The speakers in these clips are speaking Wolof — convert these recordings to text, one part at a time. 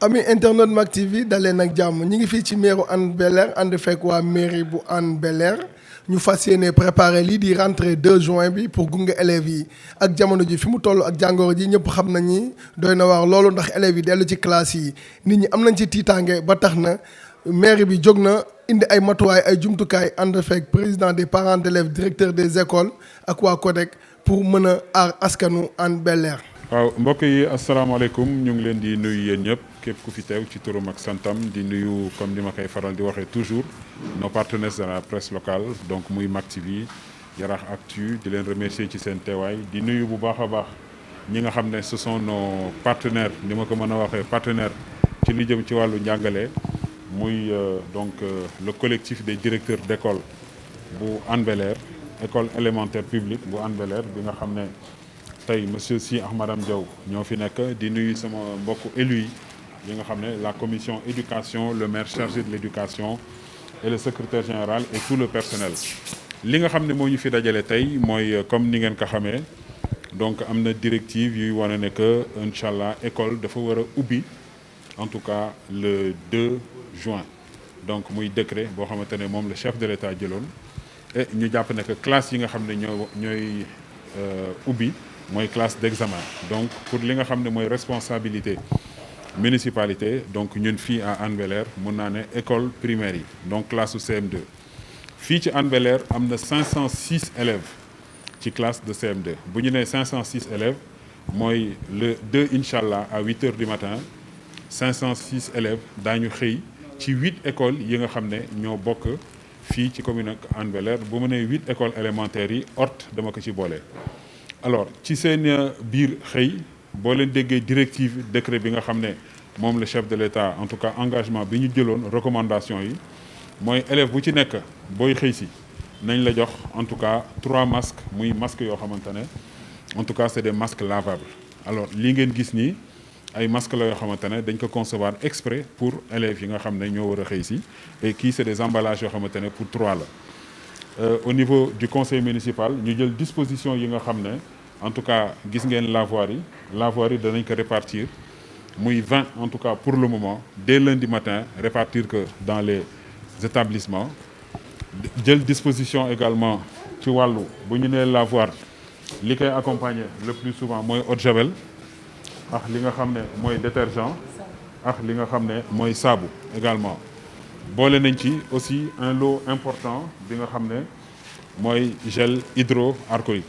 ami internet Mak TV daleen ak jàmm ñi ngi fii ci mairie Hann Bel-Air ànd fekk waa mairie bu Hann Bel-Air ñu fas yéene préparé lii di rentrée 2 juin bi pour gunge élèves yi ak jamono ji fi mu toll ak jàngoro ji ñëpp xam nañ ni doy na waar loolu ndax élèves yi dellu ci classe yi nit ñi am nañ ci tiitaange ba tax na mairie bi jóg na indi ay matuwaay ay jumtukaay ànd fekk président des parents d'élèves directeur des écoles ak waa CODEC pour mën a aar askanu Hann Bel-Air. waaw mbokk yi asalaamaaleykum ñu ngi leen di nuyu yéen ñëpp képp ku fi teew ci turam ak santam di nuyu comme ni ma koy faral di waxee toujours nos partenaires de la presse locale donc muy Mak TV Yaraax Actu di leen remercier ci seen teewaay di nuyu bu baax a baax ñi nga xam ne ce sont nos partenaires ni ma ko mën a waxee partenaires ci li jëm ci wàllu njàngale muy le collectif des directeurs d'école bu Hann Bel-Air école élémentaire publique bu Hann Bel-Air bi nga xam ne tey monsieur Sy ak madame Diaw ñoo fi nekk di nuyu sama mbokku élus yi nga xam ne la commission éducation le maire chargé de l'éducation et le secrétaire général et tout le personnel. li nga xam ne moo ñu fi dajale tey mooy comme ni ngeen ko xamee donc am na directive yuy wane ne que incha allah école dafa war a ubbi en tout cas le 2 juin donc muy décret boo xamante ne moom le chef de l'État jëloon et ñu jàpp ne que classe yi nga xam ne ñooy ubbi. mooy classe d'examen donc pour li nga xam ne mooy responsabilité municipalité donc ñun fii à Hann Bel-Air mun naa ne école primaire yi donc classe su CM2 fii ci Hann Bel-Air am na 506 élèves ci classe de CM2 bu ñu nee 506 élèves mooy le 2 incha allah à 8 heures du matin 506 élèves daañu xëy ci 8 écoles yi nga xam ne ñoo bokk fii ci commune ak Hann Bel-Air bu mu nee 8 écoles élémentaires yi hort dama ko ci boole. alors ci seen biir xëy boo leen déggee directive décret bi nga xam ne moom le chef de l'État en tout cas engagement bi ñu jëloon recommandation yi mooy élève bu ci nekk booy xëy si nañ la jox en tout cas 3 masques muy masques yoo xamante ne en tout cas c'est des masques lavables alors lii ngeen gis nii ay masques la yoo xamante ne dañ ko concevoir exprès pour élèves yi nga xam ne ñoo war a xëy si et kii c'est des emballages yoo xamante ne pour 3 la au niveau du conseil municipal ñu jël disposition yi nga xam ne en tout cas gis ngeen lavoir yi danañ ko répartir muy 20 en tout cas pour le moment dès lundi matin répartir que dans les établissements jël disposition également ci wàllu bu ñu nee lavoir li koy accompagner le plus souvent mooy eau de javel ak li nga xam ne mooy détergent ak li nga xam ne mooy saabu également boole nañ ci aussi un lot important bi nga xam ne mooy gel hydroalcoolique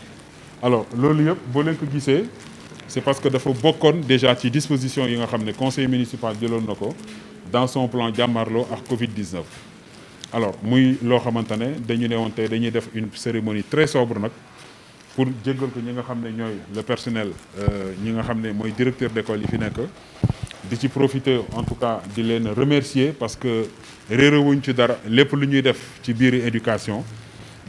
alors loolu yëpp boo leen ko gisee c'est parce que dafa bokkoon déjà ci disposition yi nga xam ne conseil municipal jëloon na ko dans son plan jàmmarloo ak Covid-19 alors muy loo xamante ne dañu ne woon tey dañuy def une cérémonie très sobre nag pour jéggal ko ñi nga xam ne ñooy le personnel ñi nga xam ne mooy directeur d'école yi fi nekk di ci profiter en tout cas di leen remercier parce que réerewuñ ci dara lépp lu ñuy def ci biir éducation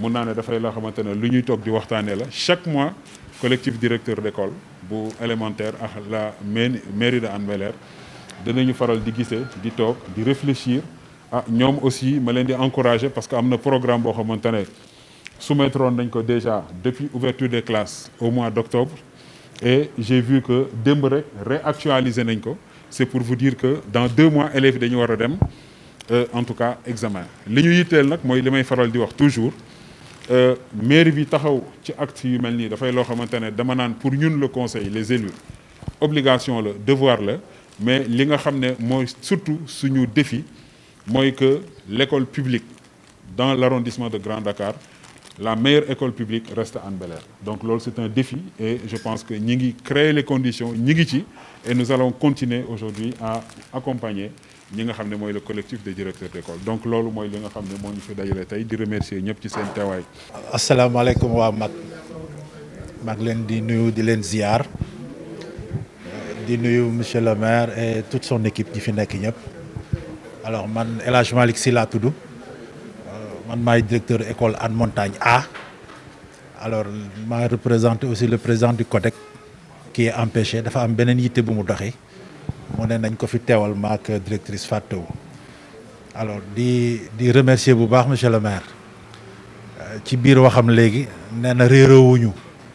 mun naa ne dafay loo xamante ne lu ñuy toog di waxtaanee la chaque mois collectif directeur d'école bu élémentaire ak la mairie de Hann Bel-Air danañu faral di gisee di toog di réfléchir ñoom aussi ma leen di encourager parce que am na programme boo xamante ne soumettroon nañ ko déjà depuis ouverture des classes au mois d'octobre et j'ai vu que démb rek réactualiser nañ ko c'est pour vous dire que dans 2 mois élèves yi dañu war a dem en tout cas examen li ñu yitteel nag mooy li may faral di wax toujours mairie bi taxaw ci acte yu mel nii dafay loo xamante ne dama naan pour ñun le conseil les élus obligation la devoir la mais li nga xam ne mooy surtout suñu défi mooy que l'école publique dans l'arrondissement de Grand Dakar la meilleure école publique reste Hann Bel-Air donc loolu c'est un défi et je pense que ñi ngi créer les conditions ñi ngi ci et nous allons continuer aujourd'hui à accompagner ñi nga xam ne mooy le collectif des directeurs d'école donc loolu mooy li nga xam ne moo ñu fi dajale tey di remercier ñëpp ci seen teewaay. asalaamaaleykum waa mag leen di nuyu di leen ziar di nuyu monsieur le maire et toute son équipe ñi fi nekk ñëpp alors man El Hadj Malick Sy laa tudd man maay directeur école Hann Montagne A alors maa représenté aussi le président du CODEC qui est empêché dafa am beneen yitte bu mu doxee. mu ne nañ ko fi teewal maak directrice Fatou alors di remercier bu baax monsieur le maire ci biir waxam léegi nee na réeroowuñu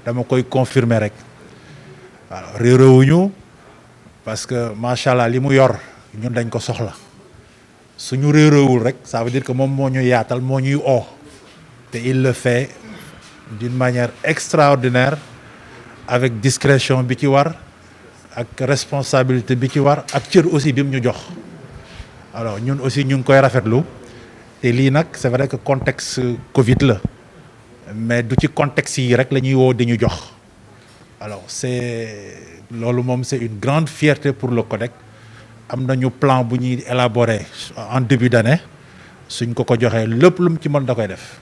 dama koy confirmer rek waaw réeroowuñu parce que macha allah li mu yor ñun dañ ko soxla suñu réeréewul rek ça veut dire que moom moo ñu yaatal moo ñuy oo te il le fait d'une manière extraordinaire avec discrétion bi ci war ak responsabilité bi ci war ak cër aussi bi mu ñu jox alors ñun aussi ñu ngi koy rafetlu te lii nag c'est vrai que contexte Covid la mais du ci contexte yi rek la ñuy woo di ñu jox alors loolu moom c'est une grande fierté pour le CODEC am nañu plan bu ñuy élaborer en début d'année suñ ko joxee lépp lu mu ci mën da koy def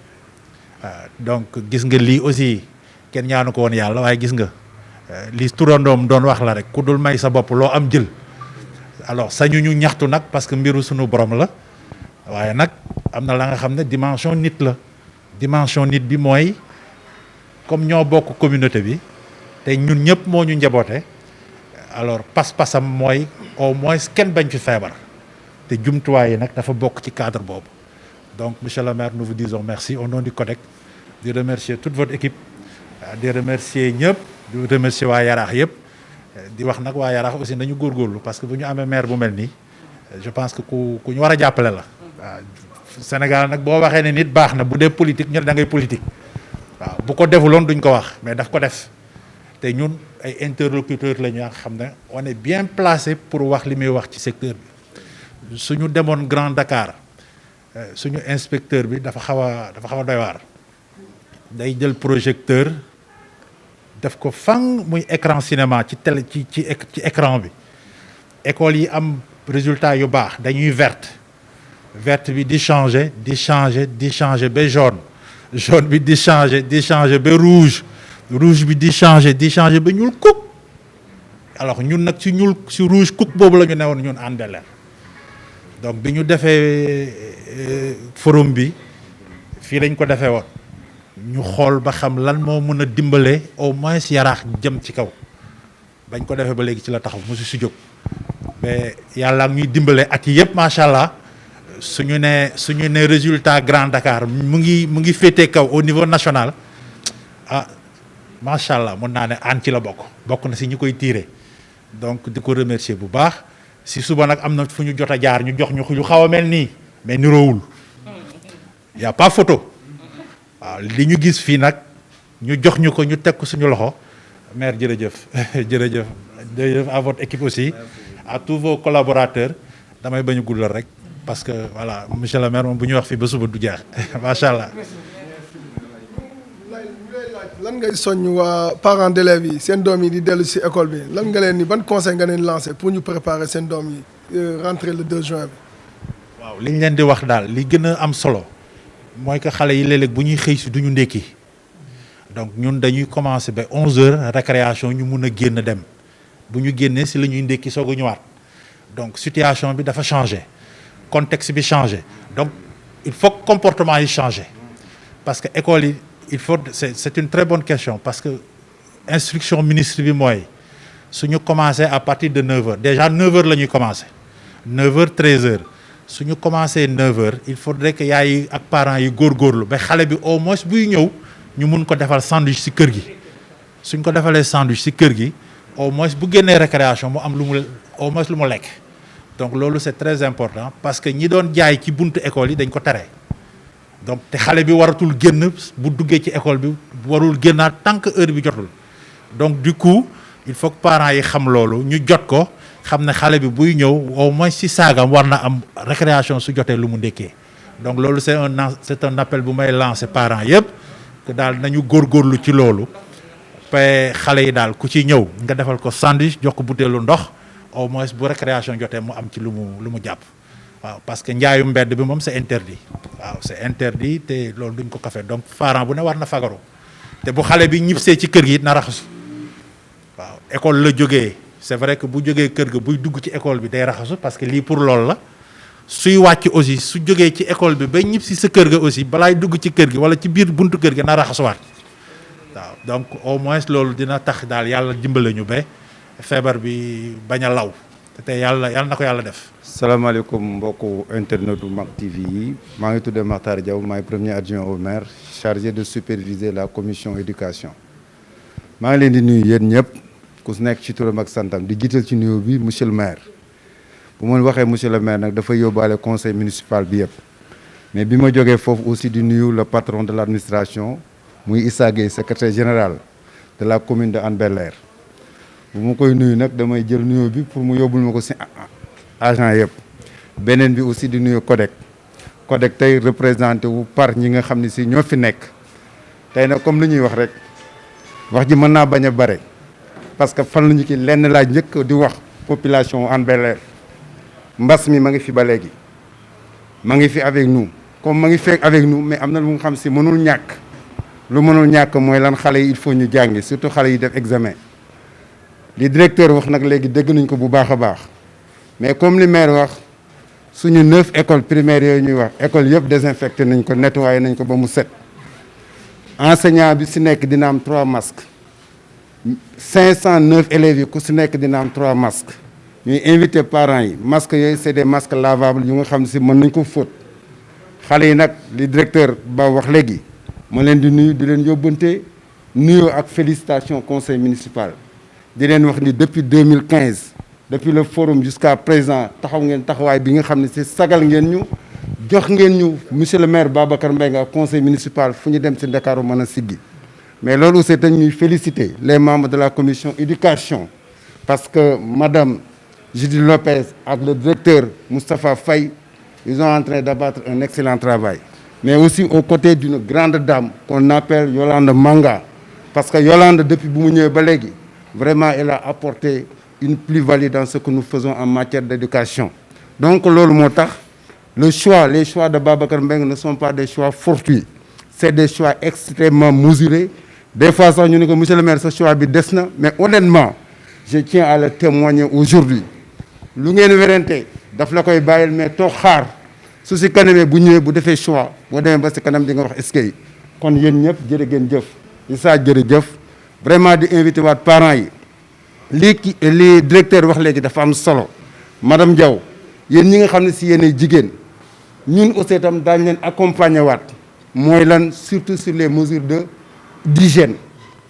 donc gis nga lii aussi kenn ñaanu ko woon yàlla waaye gis nga li turandoom doon wax la rek ku dul may sa bopp loo am jël alors sañu ñu ñaxtu nag parce que mbiru suñu borom la waaye nag am na la nga xam ne dimension nit la dimension nit bi mooy comme ñoo bokk communauté bi te ñun ñëpp moo ñu njaboote alors pas-pasam mooy au moins kenn bañ fi feebar te jumtuwaay yi nag dafa bokk ci cadre boobu donc monsieur le maire nous vous disons merci au nom du CODEC di remercier toute votre équipe di remercier ñëpp di remercier waa Yaraax yëpp di wax nag waa Yaraax aussi nañu góorgóorlu parce que bu ñu amee maire bu mel nii je pense que ku ñu war a jàppale la waaw Sénégal nag boo waxee ne nit baax na bu dee politique ñu da ngay politique waaw bu ko defuloon duñ ko wax mais daf ko def te ñun ay interlocuteurs la ñu xam ne on est bien placé pour wax li muy wax ci secteur bi suñu demoon Grand Dakar suñu inspecteur bi dafa xaw a doy waar day jël projecteur def ko fang muy écran cinéma ci télé ci écran bi école yi am résultat yu baax dañuy verte bi di changer ba jaune bi di changer ba rouge bi di changer ba ñuul kuk alors ñun nag ci rouge kuk boobu la ñu newoon ñun Hann Bel-Air donc bi ñu defee forum bi fii lañ ko defee woon ñu xool ba xam lan moo mën a dimbale au moins Yaraax jëm ci kaw bañ ko defee ba léegi ci la taxaw mosu si jóg mais yàlla ñuy dimbale at yi yëpp macha allah suñu ne résultat Grand Dakar mu ngi féetee kaw au niveau national macha allah mën naa ne Hann ci la bokk na si ñu koy tiire donc di ko remercier bu baax si suba nag am na fu ñu jot a jaar ñu jox ñu xaw a mel nii mais niroowul y a pas photo waaw li ñu gis fii nag ñu jox ñu ko ñu teg ko suñu loxo maire jërëjëf jërëjëf à votre équipe aussi à tous vos collaborateurs damay bañ a guddal rek parce que voilà monsieur le maire moom bu ñu wax fii ba suba du jeex macha allah. lan ngay soññ waa parents d'élèves yi seen doom yi di dellu ci école bi lan nga leen ni ban conseil nga leen lancé pour ñu préparer seen doom yi rentrer le 2 juin bi. waaw li ñu leen di wax daal li gën a am solo mooy que xale yi léeg-léeg bu ñuy xëy si du ñu ndékki donc ñun dañuy commencer ba 11h récréation ñu mun a génn dem bu ñu génnee si la ñuy ndékki soog a ñëwaat donc situation bi dafa changer contexte bi changer donc il faut que comportement yi changer parce que école yi. c'est une très bonne question parce que instruction ministre bi mooy suñu commencé à partir de 9h déjà 9h la ñuy commencé 9h 13h suñu commencé 9h il faudrait que yaay yi ak parents yi góorgóorlu ba xale bi au moins buy ñëw ñu mun ko defal sandwich ci kër gi suñ ko defalee sandwich ci kër gi au moins bu génnee récréation mu am au moins lu mu lekk donc loolu c'est très important parce que ñi doon jaay ci buntu école yi dañ ko tere. donc te xale bi waratul génn bu duggee ci école bi warul génnaat tant que heure bi jotul donc du coup il faut que parents yi xam loolu ñu jot ko xam ne xale bi buy ñëw au moins si saagam war na am récréation su jotee lu mu ndekkee donc loolu c'est un appel bu may lancer parents yëpp que daal nañu góorgóorlu ci loolu te xale yi daal ku ci ñëw nga defal ko sandwich jox ko butéelu ndox au moins bu récréation jotee mu am ci lu mu jàpp. waaw parce que njaayu mbedd bi moom c'est interdit waaw c'est interdit te loolu duñ ko kafe donc parent bu ne war na fagaru te bu xale bi ñibbisee ci kër gi it na raxasu waaw école la jógee c'est vrai que bu jógee kër ga buy dugg ci école bi day raxasu parce que lii pour loolu la suy wàcc aussi su jógee ci école bi ba ñibbisi sa kër ga aussi balaay dugg ci kër gi wala ci biir buntu kër gi na raxasuwaat waaw donc au moins loolu dina tax daal yàlla dimbale ñu ba feebar bi bañ a law te yàlla na ko yàlla def. salaamaaleykum mbokku internet u Mak TV yi maa ngi tudd Makhtar Diaw maay premier adjoint au maire chargé de superviser la commission éducation maa ngi leen di nuyu yéen ñëpp ku nekk ci turam ak santam di jiital ci nuyu bi monsieur le maire bu ma waxee monsieur le maire nag dafa yóbbaale conseil municipal bi yëpp mais bi ma jógee foofu aussi di nuyu le patron de l'administration muy Issa Gueye secrétaire général de la commune de Hann Bel-Air bu ma koy nuyu nag damay jël nuyoo bi pour mu yóbbul ma ko ci agent yëpp beneen bi aussi di nuyu CODEC tey représenté wu par ñi nga xam ne si ñoo fi nekk tey nag comme li ñuy wax rek wax ji mën naa bañ a bare parce que fan lañu ki lenn laa njëkk di wax population Hann Bel-Air mbas mi ma ngi fi ba léegi ma ngi fi avec nous comme ma ngi fekk avec nous mais am na lu nga xam si mënul ñàkk lu mënul ñàkk mooy lan xale yi il faut ñu jàngi surtout xale yi def examen li directeur wax nag léegi dégg nañ ko bu baax a baax mais comme li maire wax suñu 9 écoles primaires yooyu ñuy wax école yëpp désinfecté nañ ko nettoyé nañ ko ba mu set enseignant bi si nekk dina am 3 masques 509 élèves yi ku si nekk dina am 3 masques ñuy invité parents yi masques yooyu c'est des masques lavables yu nga xam si mën nañ ko fóot xale yi nag li directeur ba wax léegi ma leen di nuyu di leen yóbbante nuyoo ak félicitation conseil municipal di leen wax ni depuis 2015 depuis le forum jusqu'à présent taxaw ngeen taxawaay bi nga xam ne si sagal ngeen ñu jox ngeen ñu monsieur le maire Babacar Mbengue ak conseil municipal fu ñu dem si Ndakaaru mën a siggi mais loolu aussi dañ ñuy féliciter les membres de la commission éducation parce que madame Judith Lopez ak le directeur Moustapha Faye ils sont en train d'abattre un excellent travail mais aussi aux côtés d'une grande dame qu'on appelle Yolande Manga parce que Yolande depuis bu mu ñëwee ba léegi vraiment elle a apporté une plus-value dans ce que nous faisons en matière d'éducation donc loolu moo tax les choix de Babacar Mbengue ne sont pas des choix fortuits c'est des choix extrêmement mesurés des fois sax ñu ne ko monsieur le maire sa choix bi des na mais honnêtement je tiens à le témoigner aujourd'hui lu ngeen werante daf la koy bàyyil mais toog xaar su si kanamee bu ñëwee bu defee choix boo demee ba si kanam di nga wax est-ce que kon yéen ñëpp jërë ngeen jëf Issa jërëjëf vraiment di invité waat parents yi li directeur wax léegi dafa am solo madame Diaw yéen ñi nga xam ne si yéenay jigéen ñun aussi itam daañu leen accompagner waat mooy lan surtout sur les mesures d'hygiène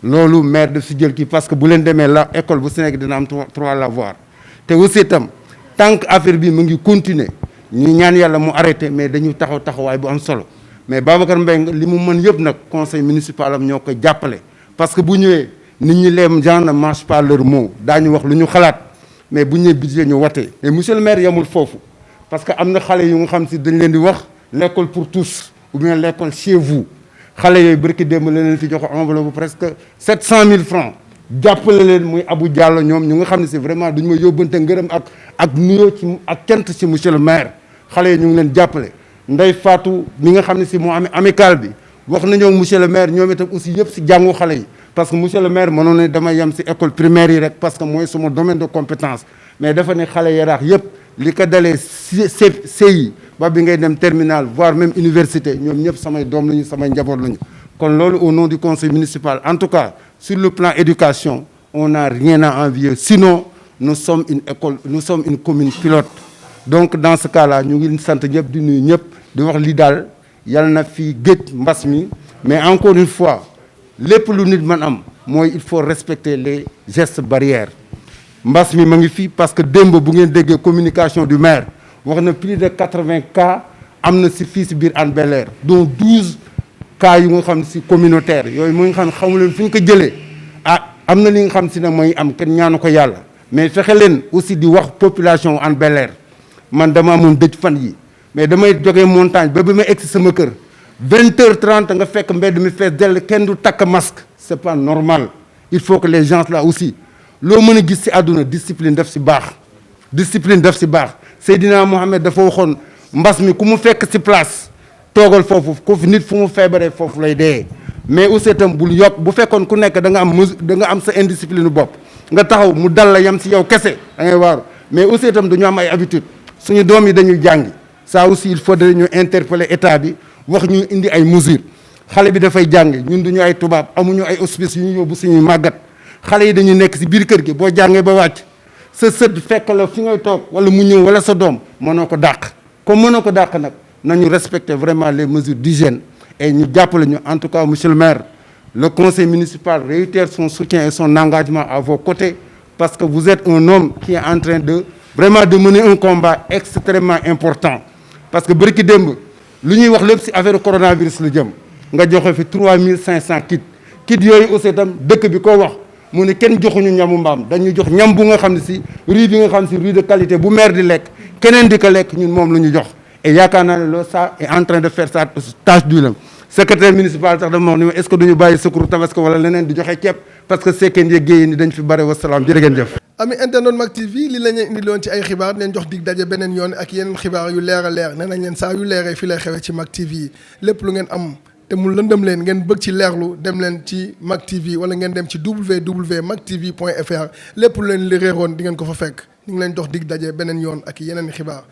loolu maire daf si jël kii parce que bu leen demee la école bu si nekk dina am 3 lavoirs te aussi itam tant que affaire bi mu ngi continuer ñu ñaan yàlla mu arrêté mais dañu taxawaay bu am solo mais Babacar Mbengue li mu mën yëpp nag conseil municipal am ñoo koy jàppale parce que bu ñëwee nit ñi les gens ne mangent pas leur mot daañu wax lu ñu xalaat mais bu ñëwee budget ñu watee mais monsieur le maire yamul foofu parce que am na xale yu nga xam si dañ leen di wax l'école pour tous ou bien l'école chez vous xale yooyu barki démb la leen fi jox enveloppe bu presque 700 000 francs jàppale leen muy Abou Diallo ñoom ñu nga xam ne si vraiment duñu ma yóbbante ngërëm ak nuyoo ci ak cant ci monsieur le maire xale yi ñu ngi leen jàppale Ndeye Fatou mi nga xam ne si moo amee amical bi wax nañoo monsieur le maire ñoom itam aussi yëpp si jàngu xale yi parce que monsieur le maire mënoon ne dama yem si école primaire yi rek parce que mooy sama domaine de compétence mais dafa ne xale yaraax yëpp li ko dalee CI ba bi ngay dem terminal voire même université ñoom ñëpp samay doom lañu samay njaboot lañu kon loolu au nom du conseil municipal en tout cas sur le plan éducation on n'a rien à envier sinon nous sommes une commune pilote donc dans ce cas là ñu ngi sant ñëpp di nuyu ñëpp di wax li daal yàlla na fi gëj mbas mi mais encore une fois lépp lu nit man am mooy il faut respecter les gestes barrières mbas mi ma ngi fii parce que démb bu ngeen déggee communication du maire wax na plus de 80 cas am na si fii si biir Hann Bel-Air dont 12 cas yu nga xam si communautaire yooyu mu nga xam ne xamu leen fu ñu ko jëlee am na li nga xam si nag mooy am kenn ñaanu ko yàlla mais fexe leen aussi di wax population Hann Bel-Air man dama amoon dëj fan yi mais damay jógee montagne ba bi ma egsi sama kër 20h30 nga fekk mbedd mi fees dell kenn du takk masque c'est pas normal il faut que les gens là aussi loo mën a gis ci àdduna discipline daf ci baax Seydina Mohamed dafa waxoon mbas mi ku mu fekk ci place toogal foofu ku fi nit fu mu feebaree foofu lay dee mais aussi itam bul yokk bu fekkoon ku nekk da nga am sa indiscipline bopp nga taxaw mu dal la yem ci yow kese da ngay waaru mais aussi itam dañu am ay habitude suñu doom yi dañuy jàngi ça aussi il faudrait ñu interpeller état bi wax ñu indi ay mesures xale bi dafay jàngi ñun duñu ay tubaab amuñu ay hospice yu ñu yóbbu suñuy màggat xale yi dañuy nekk ci biir kër gi boo jàngee ba wàcc sa sët fekk la fi ngay toog wala mu ñëw wala sa doom mënoo ko dàq comme mënoo ko dàq nag nañu respecter vraiment les mesures d'hygiène et ñu jàppale ñu en tout cas monsieur le maire le conseil municipal réitère son soutien et son engagement à vos côtés parce que vous êtes un homme qui est en train de vraiment de mener un combat extrêmement important parce que bërki démb lu ñuy wax lépp ci affaire coronavirus la jëm nga joxe fi 3500 kits yooyu aussi itam dëkk bi koo wax mu ne kenn joxuñu ñamu mbaam dañuy jox ñam bu nga xam ne ci riz bi nga xam ci riz de qualité bu maire di lekk keneen di ko lekk ñun moom la ñu jox et yaakaar naa ne loolu ça est en train de faire sa tâche d'huile. Secrétaire municipal tax dama wax ni est-ce que duñu bàyyi secours tabaski wala leneen di joxe ceeb parce que sekkeen yeeg géey ni dañ fi bare wasalaam jërë ngeen jëf. ami internet Mak TV li la ñu indi loon ci ay xibaar leen jox dig daje beneen yoon ak yeneen xibaar yu leer a leer nee nañ leen saa yu leeree fi lay xewee ci Mak TV lépp lu ngeen am te mu lëndëm leen ngeen bëgg ci leerlu dem leen ci Mak TV wala ngeen dem ci www.maktv.fr lépp lu leen li réeroon di ngeen ko fa fekk ñu ngi leen jox dig daje beneen yoon ak yeneen xibaar.